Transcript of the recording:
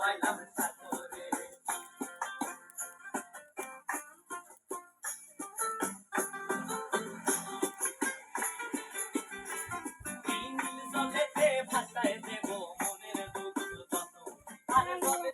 পাইলাম সাগরে। নীল জলেতে ভাসায় দেব মনের দুঃখ যত, আর বলে